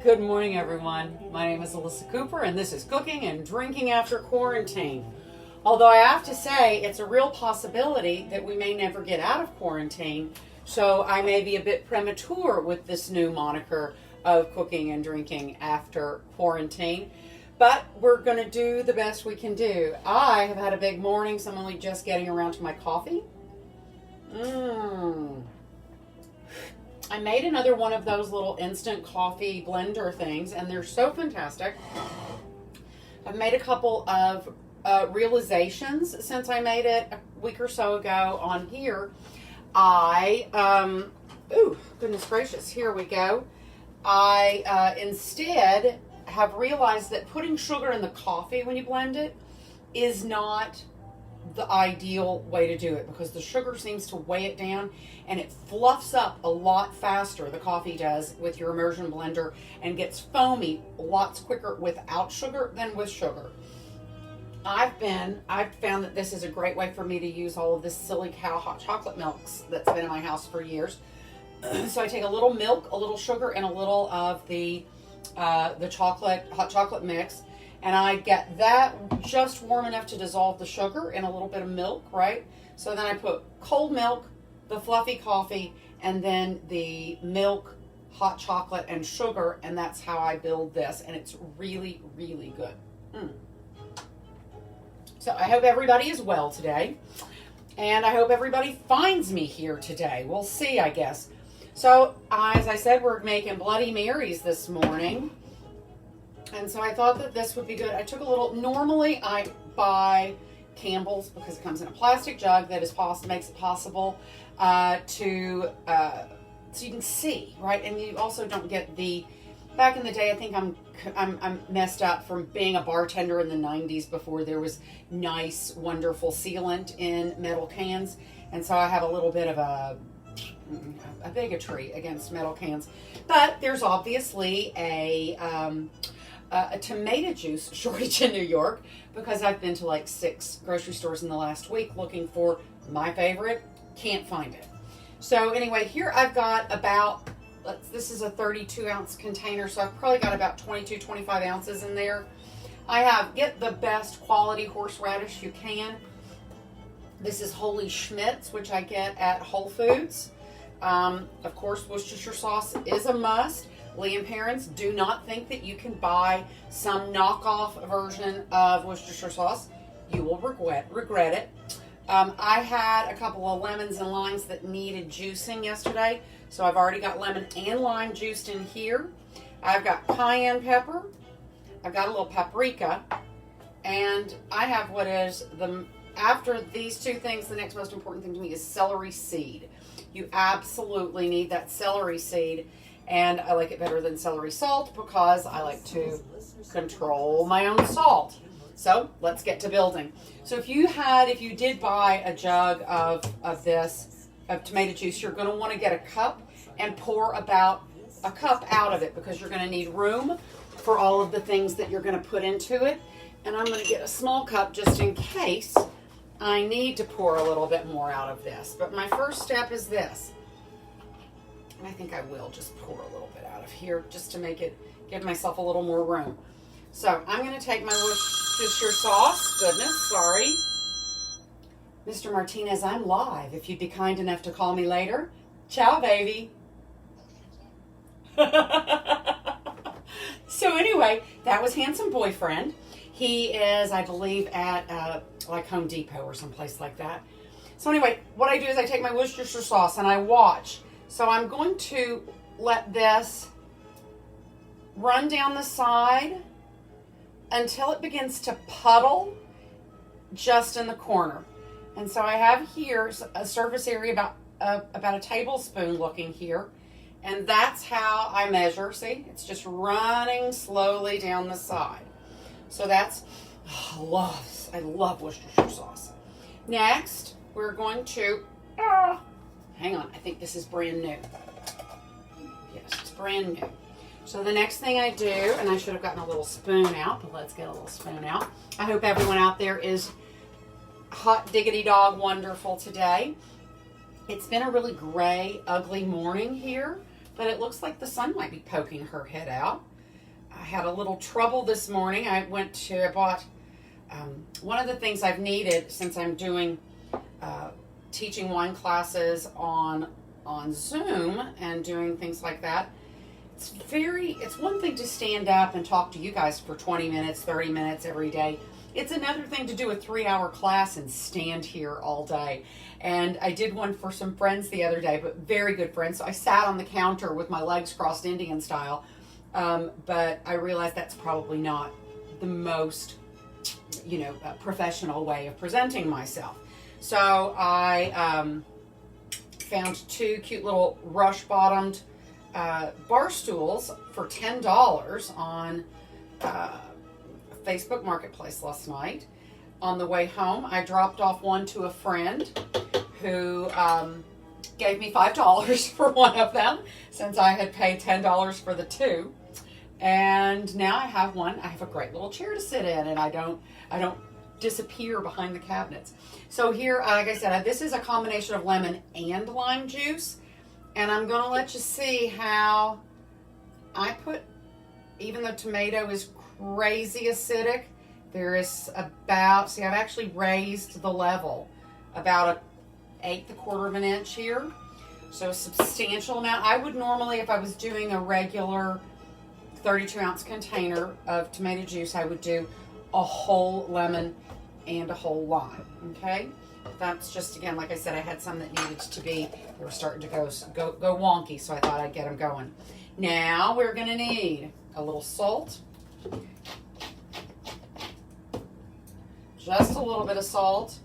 Good morning, everyone. My name is Ellisa Cooper, and this is Cooking and Drinking After Quarantine. Although I have to say, it's a real possibility that we may never get out of quarantine, so I may be a bit premature with this new moniker of Cooking and Drinking After Quarantine. But we're going to do the best we can do. I have had a big morning, so I'm only just getting around to my coffee. I made another one of those little instant coffee blender things, and they're so fantastic. I've made a couple of realizations since I made it a week or so ago on here. Goodness gracious, here we go. I instead have realized that putting sugar in the coffee when you blend it is not the ideal way to do it, because the sugar seems to weigh it down and it fluffs up a lot faster, the coffee does, with your immersion blender, and gets foamy lots quicker without sugar than with sugar. I've found that this is a great way for me to use all of this silly cow hot chocolate milks that's been in my house for years. So I take a little milk, a little sugar, and a little of the hot chocolate mix, and I get that just warm enough to dissolve the sugar in a little bit of milk, right? So then I put cold milk, the fluffy coffee, and then the milk, hot chocolate, and sugar, and that's how I build this, and it's really, really good. So I hope everybody is well today, and I hope everybody finds me here today. We'll see, I guess. So, as I said, we're making Bloody Marys this morning. And so I thought that this would be good. I took a little, normally I buy Campbell's because it comes in a plastic jug that makes it possible so you can see, right? And you also don't get back in the day, I think I'm messed up from being a bartender in the 90s before there was nice, wonderful sealant in metal cans. And so I have a little bit of a bigotry against metal cans. But there's obviously a tomato juice shortage in New York, because I've been to like 6 grocery stores in the last week looking for my favorite. Can't find it. So anyway, here I've got about, this is a 32 ounce container, so I've probably got about 22, 25 ounces in there. Get the best quality horseradish you can. This is Holy Schmidt's, which I get at Whole Foods. Of course, Worcestershire sauce is a must. Lee and parents, do not think that you can buy some knockoff version of Worcestershire sauce. You will regret it. I had a couple of lemons and limes that needed juicing yesterday, so I've already got lemon and lime juiced in here. I've got cayenne pepper. I've got a little paprika, and I have what is after these two things, the next most important thing to me is celery seed. You absolutely need that celery seed. And I like it better than celery salt because I like to control my own salt. So let's get to building. So if you did buy a jug of tomato juice, you're going to want to get a cup and pour about a cup out of it, because you're going to need room for all of the things that you're going to put into it. And I'm going to get a small cup just in case I need to pour a little bit more out of this. But my first step is this. I think I will just pour a little bit out of here just to give myself a little more room. So I'm going to take my Worcestershire sauce. Goodness, sorry. Mr. Martinez, I'm live. If you'd be kind enough to call me later. Ciao, baby. So anyway, that was Handsome Boyfriend. He is, I believe, at like Home Depot or someplace like that. So anyway, what I do is I take my Worcestershire sauce and I watch. So I'm going to let this run down the side until it begins to puddle just in the corner. And so I have here a surface area about a tablespoon looking here. And that's how I measure. See, it's just running slowly down the side. So that's, I love Worcestershire sauce. Next, we're going to, hang on, I think this is brand new. Yes, it's brand new. So the next thing I do, and I should have gotten a little spoon out, but let's get a little spoon out. I hope everyone out there is hot diggity dog wonderful today. It's been a really gray, ugly morning here, but it looks like the sun might be poking her head out. I had a little trouble this morning. I bought one of the things I've needed since I'm doing teaching wine classes on Zoom and doing things like that. It's one thing to stand up and talk to you guys for 20 minutes, 30 minutes every day. It's another thing to do a 3-hour class and stand here all day. And I did one for some friends the other day, but very good friends. So I sat on the counter with my legs crossed Indian style. But I realized that's probably not the most, professional way of presenting myself. So I found 2 cute little rush-bottomed bar stools for $10 on Facebook Marketplace last night. On the way home, I dropped off one to a friend who gave me $5 for one of them, since I had paid $10 for the 2. And now I have one. I have a great little chair to sit in, and I don't disappear behind the cabinets. So here, like I said, this is a combination of lemon and lime juice. And I'm going to let you see how I put, even though tomato is crazy acidic, there is about, see, I've actually raised the level about 1/8 of an inch here. So a substantial amount. I would normally, if I was doing a regular 32-ounce container of tomato juice, I would do a whole lemon and a whole lime, okay? That's just, again, like I said, I had some that needed to be, they were starting to go wonky, so I thought I'd get them going. Now we're going to need a little salt, just a little bit of salt,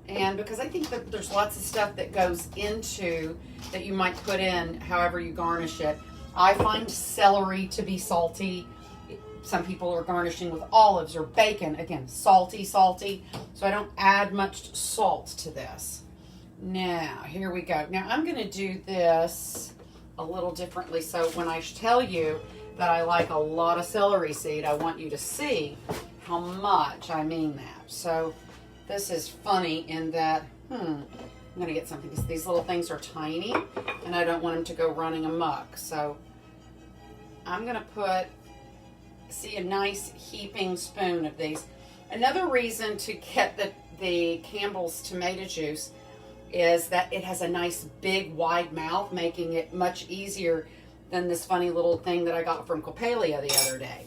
and because I think that there's lots of stuff that goes into, that you might put in however you garnish it. I find celery to be salty. Some people are garnishing with olives or bacon. Again, salty. So I don't add much salt to this. Now, here we go. Now, I'm going to do this a little differently. So when I tell you that I like a lot of celery seed, I want you to see how much I mean that. So this is funny in that, I'm going to get something, because these little things are tiny, and I don't want them to go running amok. So I'm going to put, see, a nice heaping spoon of these. Another reason to get the Campbell's tomato juice is that it has a nice big wide mouth, making it much easier than this funny little thing that I got from Coppelia the other day.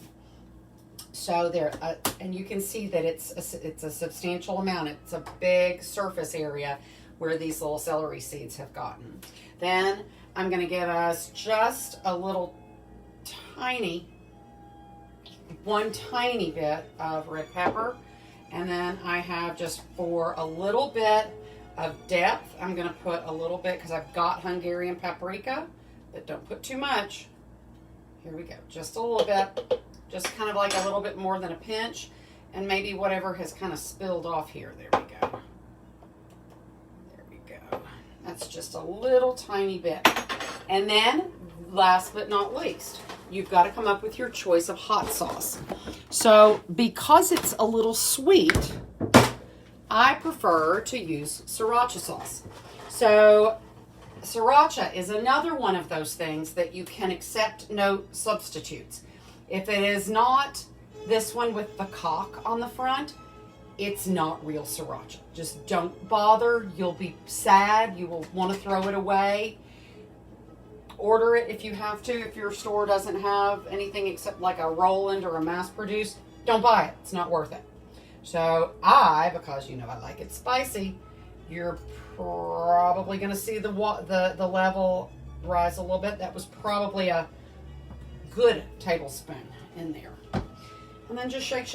So there, and you can see that it's a substantial amount. It's a big surface area where these little celery seeds have gotten. Then I'm going to give us just a little one tiny bit of red pepper, and then I have, just for a little bit of depth, I'm going to put a little bit, because I've got Hungarian paprika, but don't put too much. Here we go, just a little bit, just kind of like a little bit more than a pinch, and maybe whatever has kind of spilled off here. There we go. That's just a little tiny bit. And then, last but not least, you've got to come up with your choice of hot sauce. So because it's a little sweet, I prefer to use sriracha sauce. So sriracha is another one of those things that you can accept no substitutes. If it is not this one with the cock on the front, it's not real sriracha. Just don't bother. You'll be sad. You will want to throw it away. Order it if you have to. If your store doesn't have anything except like a Roland or a mass-produced, don't buy it. It's not worth it. So because I like it spicy, you're probably going to see the level rise a little bit. That was probably a good tablespoon in there. And then just shake.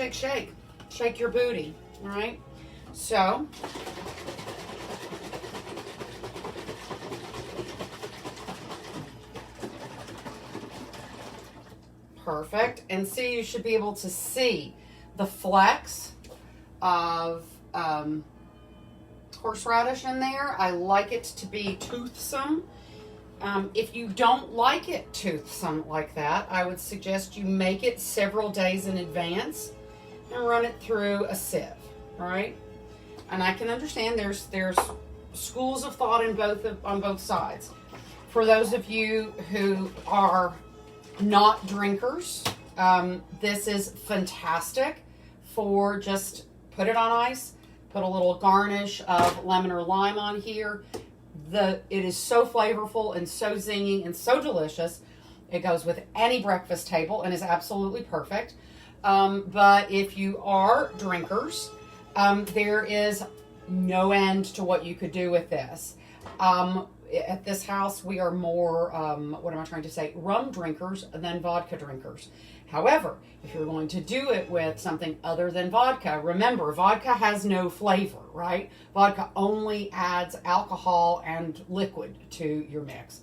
Shake your booty, all right? So perfect. And see, you should be able to see the flecks of horseradish in there. I like it to be toothsome. If you don't like it toothsome like that, I would suggest you make it several days in advance and run it through a sieve, all right? And I can understand there's schools of thought on both sides. For those of you who are not drinkers, This is fantastic for just put it on ice, put a little garnish of lemon or lime on here. It is so flavorful and so zingy and so delicious. It goes with any breakfast table and is absolutely perfect. But if you are drinkers, there is no end to what you could do with this. At this house, we are more, what am I trying to say, rum drinkers than vodka drinkers. However, if you're going to do it with something other than vodka, remember, vodka has no flavor, right? Vodka only adds alcohol and liquid to your mix.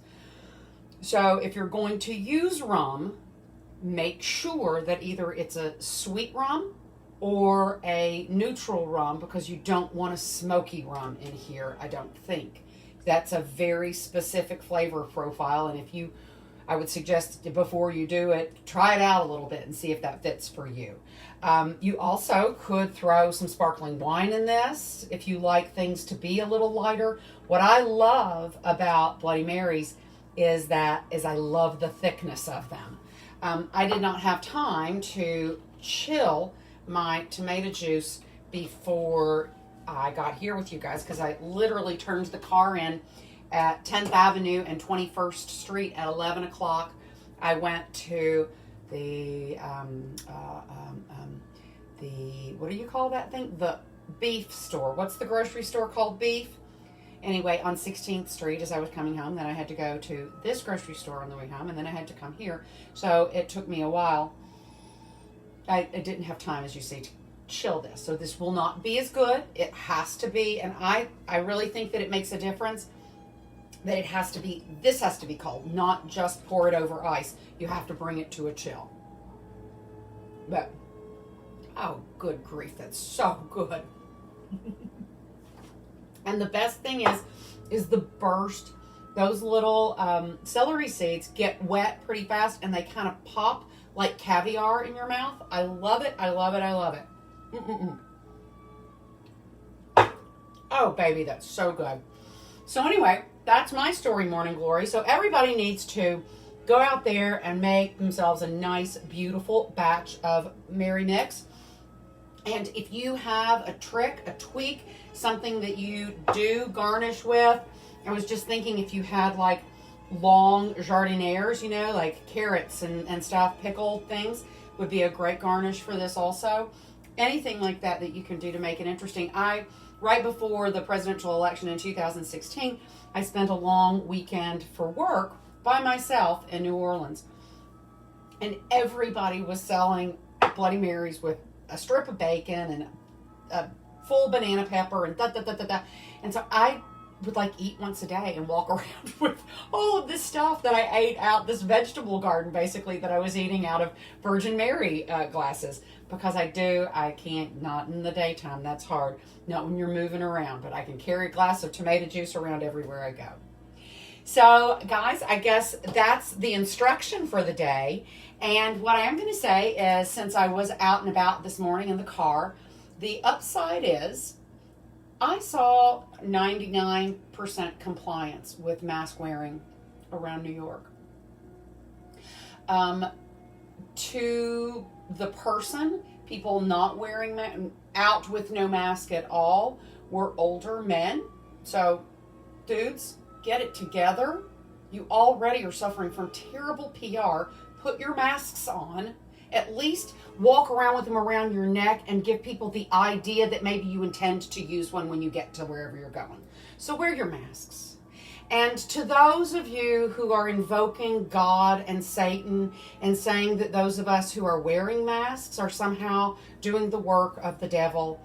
So if you're going to use rum, make sure that either it's a sweet rum or a neutral rum, because you don't want a smoky rum in here, I don't think. That's a very specific flavor profile, and I would suggest before you do it, try it out a little bit and see if that fits for you. You also could throw some sparkling wine in this if you like things to be a little lighter. What I love about Bloody Marys is I love the thickness of them. I did not have time to chill my tomato juice before I got here with you guys, because I literally turned the car in at 10th Avenue and 21st Street at 11 o'clock. I went to the what do you call that thing? The beef store. What's the grocery store called? Beef? Anyway, on 16th Street as I was coming home. Then I had to go to this grocery store on the way home, and then I had to come here. So it took me a while. I didn't have time, as you see, to chill this. So this will not be as good. It has to be, and I really think that it makes a difference that this has to be cold, not just pour it over ice. You have to bring it to a chill. But, oh, good grief, that's so good. And the best thing is the burst. Those little celery seeds get wet pretty fast, and they kind of pop like caviar in your mouth. I love it, I love it, I love it. Mm-mm-mm. Oh, baby, that's so good. So anyway, that's my story, Morning Glory. So everybody needs to go out there and make themselves a nice, beautiful batch of Mary Mix. And if you have a trick, a tweak, something that you do garnish with, I was just thinking if you had like long jardinières, like carrots and stuff, pickled things, would be a great garnish for this also. Anything like that you can do to make it interesting. Right before the presidential election in 2016, I spent a long weekend for work by myself in New Orleans. And everybody was selling Bloody Marys with a strip of bacon and a full banana pepper and da-da-da-da-da. And so I would eat once a day and walk around with all of this stuff that I ate out, this vegetable garden basically that I was eating out of Virgin Mary glasses. Because I can't, not in the daytime, that's hard. Not when you're moving around, but I can carry a glass of tomato juice around everywhere I go. So, guys, I guess that's the instruction for the day. And what I am going to say is, since I was out and about this morning in the car, the upside is I saw 99% compliance with mask wearing around New York. To the person, people not wearing out with no mask at all were older men. So, dudes, get it together. You already are suffering from terrible PR. Put your masks on. At least walk around with them around your neck and give people the idea that maybe you intend to use one when you get to wherever you're going. So wear your masks. And to those of you who are invoking God and Satan and saying that those of us who are wearing masks are somehow doing the work of the devil,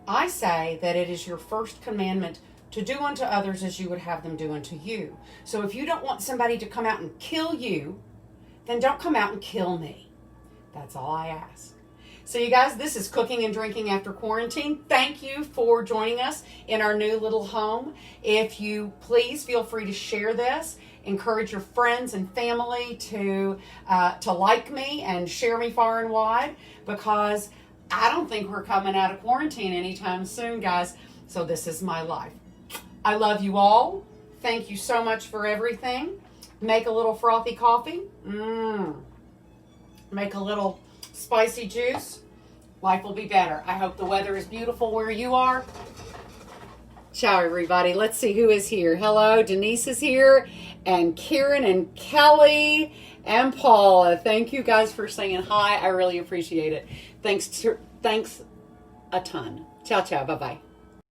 I say that it is your first commandment to do unto others as you would have them do unto you. So if you don't want somebody to come out and kill you, then don't come out and kill me. That's all I ask. So you guys, this is Cooking and Drinking After Quarantine. Thank you for joining us in our new little home. If you please feel free to share this, encourage your friends and family to like me and share me far and wide, because I don't think we're coming out of quarantine anytime soon, guys. So this is my life. I love you all. Thank you so much for everything. Make a little frothy coffee. make a little spicy juice, life will be better. I hope the weather is beautiful where you are. Ciao, everybody. Let's see who is here. Hello, Denise is here, and Karen and Kelly and Paula. Thank you guys for saying hi. I really appreciate it. Thanks a ton. Ciao, ciao. Bye-bye.